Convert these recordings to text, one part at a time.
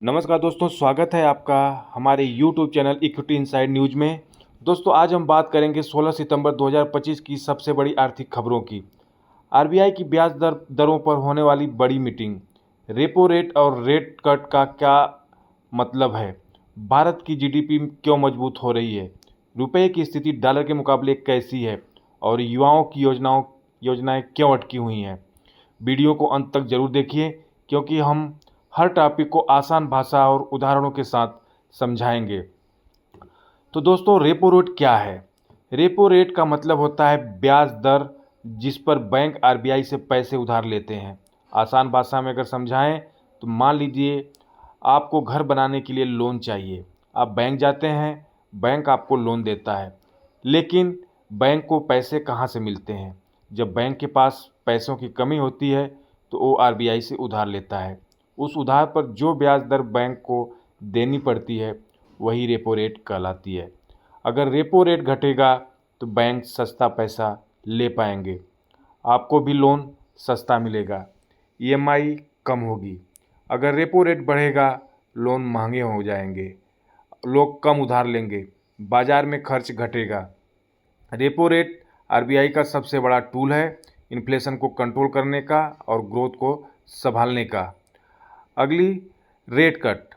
नमस्कार दोस्तों, स्वागत है आपका हमारे YouTube channel equity inside news में। दोस्तों, आज हम बात करेंगे 16 सितंबर 2025 की सबसे बड़ी आर्थिक खबरों की। आरबीआई की ब्याज दरों पर होने वाली बड़ी मीटिंग, रेपो रेट और रेट कट का क्या मतलब है, भारत की जीडीपी क्यों मजबूत हो रही है, रुपये की स्थिति डॉलर के मुकाबले कैसी है और युवाओं की योजनाएं क्यों अटकी हुई हैं। वीडियो को अंत तक जरूर देखिए, क्योंकि हम हर टॉपिक को आसान भाषा और उदाहरणों के साथ समझाएंगे। तो दोस्तों, रेपो रेट क्या है? रेपो रेट का मतलब होता है ब्याज दर जिस पर बैंक आरबीआई से पैसे उधार लेते हैं। आसान भाषा में अगर समझाएं तो मान लीजिए आपको घर बनाने के लिए लोन चाहिए। आप बैंक जाते हैं, बैंक आपको लोन देता है, लेकिन बैंक को पैसे कहाँ से मिलते हैं? जब बैंक के पास पैसों की कमी होती है तो वो आरबीआई से उधार लेता है। उस उधार पर जो ब्याज दर बैंक को देनी पड़ती है वही रेपो रेट कहलाती है। अगर रेपो रेट घटेगा तो बैंक सस्ता पैसा ले पाएंगे, आपको भी लोन सस्ता मिलेगा, ईएमआई कम होगी। अगर रेपो रेट बढ़ेगा, लोन महंगे हो जाएंगे, लोग कम उधार लेंगे, बाजार में खर्च घटेगा। रेपो रेट आरबीआई का सबसे बड़ा टूल है, इन्फ्लेशन को कंट्रोल करने का और ग्रोथ को संभालने का। अगली, रेट कट।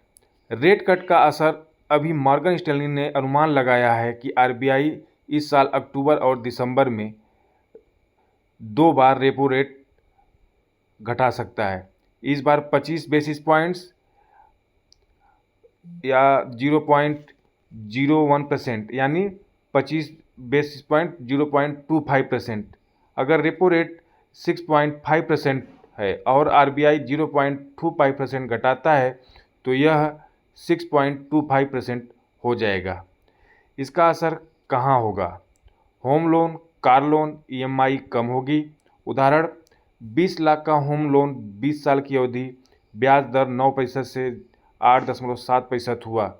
रेट कट का असर। अभी मॉर्गन स्टैनली ने अनुमान लगाया है कि आरबीआई इस साल अक्टूबर और दिसंबर में 2 बार रेपो रेट घटा सकता है। इस बार 25 बेसिस पॉइंट्स या 0.01%, यानी 25 बेसिस पॉइंट 0.25%। अगर रेपो रेट 6.5% है और आरबीआई 0.25% घटाता है तो यह 6.25% हो जाएगा। इसका असर कहाँ होगा? Home loan, car loan, EMI कम होगी। उदाहरण, 20 लाख का होम लोन 20 साल की अवधि, ब्याज दर 9% से 8.7% हुआ।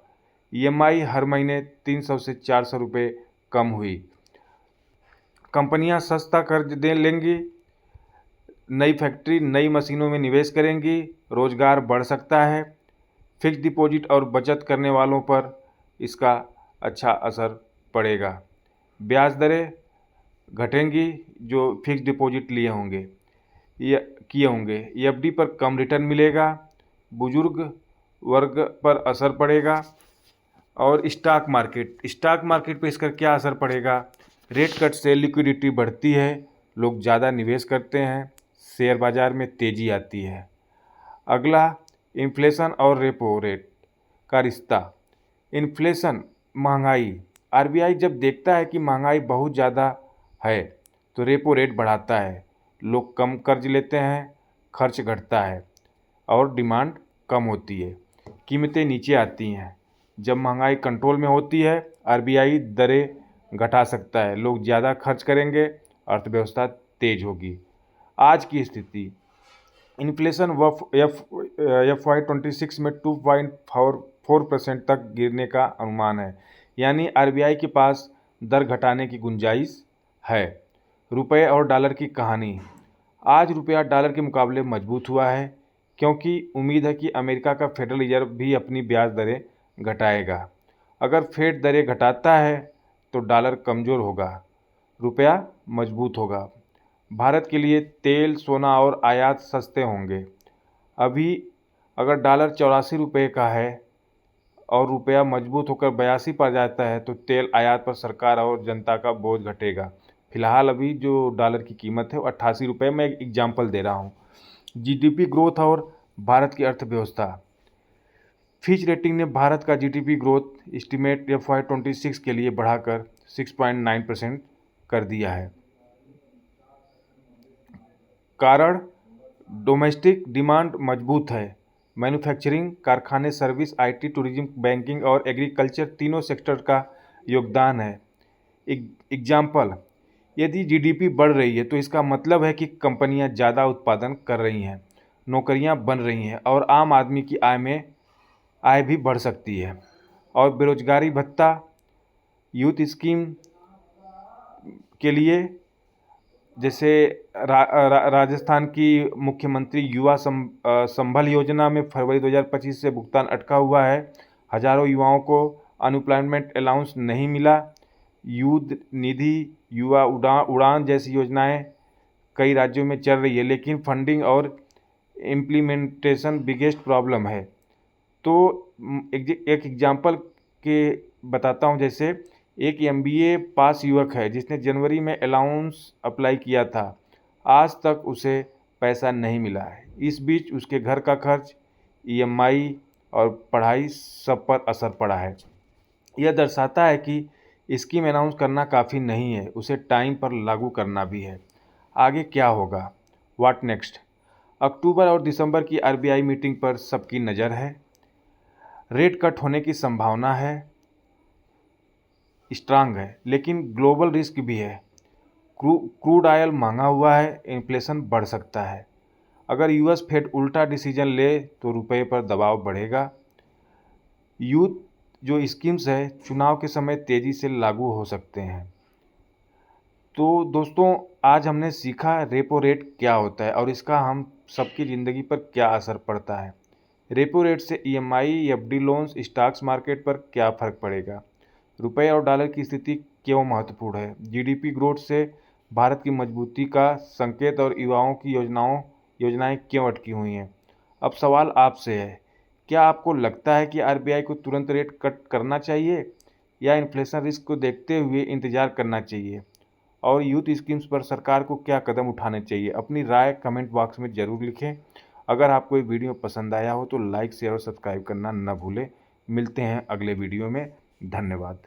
ईएमआई हर महीने 300 से 400 रुपये कम हुई। कंपनियां सस्ता कर्ज दे लेंगी, नई फैक्ट्री, नई मशीनों में निवेश करेंगी, रोजगार बढ़ सकता है। फिक्स डिपॉजिट और बचत करने वालों पर इसका अच्छा असर पड़ेगा। ब्याज दरें घटेंगी जो फिक्स डिपॉजिट लिए होंगे या किए होंगे। एफडी पर कम रिटर्न मिलेगा, बुजुर्ग वर्ग पर असर पड़ेगा। और स्टॉक मार्केट पे इसका क्या असर पड़ेगा? रेट कट से लिक्विडिटी बढ़ती है, लोग ज़्यादा निवेश करते हैं, शेयर बाजार में तेज़ी आती है। अगला, इन्फ्लेशन और रेपो रेट का रिश्ता। इन्फ्लेशन, महंगाई। आरबीआई जब देखता है कि महंगाई बहुत ज़्यादा है तो रेपो रेट बढ़ाता है। लोग कम कर्ज लेते हैं, खर्च घटता है और डिमांड कम होती है, कीमतें नीचे आती हैं। जब महंगाई कंट्रोल में होती है, आरबीआई दरें घटा सकता है, लोग ज़्यादा खर्च करेंगे, अर्थव्यवस्था तेज होगी। आज की स्थिति, इन्फ्लेशन FY26 में 2.44% तक गिरने का अनुमान है, यानी आरबीआई के पास दर घटाने की गुंजाइश है। रुपये और डॉलर की कहानी। आज रुपया डॉलर के मुकाबले मजबूत हुआ है, क्योंकि उम्मीद है कि अमेरिका का फेडरल रिजर्व भी अपनी ब्याज दरें घटाएगा। अगर फेड दरें घटाता है तो डॉलर कमज़ोर होगा, रुपया मजबूत होगा। भारत के लिए तेल, सोना और आयात सस्ते होंगे। अभी अगर डॉलर 84 रुपये का है और रुपया मजबूत होकर 82 पर जाता है तो तेल आयात पर सरकार और जनता का बोझ घटेगा। फिलहाल अभी जो डॉलर की कीमत है वो 88 रुपये। मैं एक एग्जाम्पल दे रहा हूँ। जीडीपी ग्रोथ और भारत की अर्थव्यवस्था। फिच रेटिंग ने भारत का जीडीपी ग्रोथ एस्टीमेट FY26 के लिए बढ़ाकर 6.9% कर दिया है। कारण, डोमेस्टिक डिमांड मजबूत है। मैन्युफैक्चरिंग, कारखाने, सर्विस, आईटी, टूरिज्म, बैंकिंग और एग्रीकल्चर तीनों सेक्टर का योगदान है। एग्जाम्पल, यदि जीडीपी बढ़ रही है तो इसका मतलब है कि कंपनियां ज़्यादा उत्पादन कर रही हैं, नौकरियां बन रही हैं और आम आदमी की आय भी बढ़ सकती है। और बेरोजगारी भत्ता, यूथ स्कीम के लिए जैसे राजस्थान की मुख्यमंत्री युवा संबल योजना में फरवरी 2025 से भुगतान अटका हुआ है। हजारों युवाओं को अनएम्प्लॉयमेंट अलाउंस नहीं मिला। युद्ध निधि, युवा उड़ान जैसी योजनाएं कई राज्यों में चल रही है, लेकिन फंडिंग और इम्प्लीमेंटेशन बिगेस्ट प्रॉब्लम है। तो एक एग्जांपल के बताता हूँ। जैसे एक MBA पास युवक है जिसने जनवरी में अलाउंस अप्लाई किया था, आज तक उसे पैसा नहीं मिला है। इस बीच उसके घर का खर्च, EMI और पढ़ाई सब पर असर पड़ा है। यह दर्शाता है कि स्कीम अनाउंस करना काफ़ी नहीं है, उसे टाइम पर लागू करना भी है। आगे क्या होगा? What next? अक्टूबर और दिसंबर की RBI मीटिंग पर सबकी नज़र है। रेट कट होने की संभावना है, स्ट्रांग है, लेकिन ग्लोबल रिस्क भी है। क्रूड ऑयल महंगा हुआ है, इन्फ्लेशन बढ़ सकता है। अगर US फेड उल्टा डिसीजन ले तो रुपए पर दबाव बढ़ेगा। यूथ जो स्कीम्स है चुनाव के समय तेज़ी से लागू हो सकते हैं। तो दोस्तों, आज हमने सीखा रेपो रेट क्या होता है और इसका हम सबकी ज़िंदगी पर क्या असर पड़ता है। रेपो रेट से EMI, FD loans, stocks market पर क्या फ़र्क पड़ेगा। रुपये और डॉलर की स्थिति क्यों महत्वपूर्ण है। GDP ग्रोथ से भारत की मजबूती का संकेत और युवाओं की योजनाएं क्यों अटकी हुई हैं। अब सवाल आपसे है, क्या आपको लगता है कि RBI को तुरंत रेट कट करना चाहिए या इन्फ्लेशन रिस्क को देखते हुए इंतज़ार करना चाहिए? और यूथ स्कीम्स पर सरकार को क्या कदम उठाने चाहिए? अपनी राय कमेंट बॉक्स में ज़रूर लिखें। अगर आपको ये वीडियो पसंद आया हो तो लाइक, शेयर और सब्सक्राइब करना न भूलें। मिलते हैं अगले वीडियो में। धन्यवाद।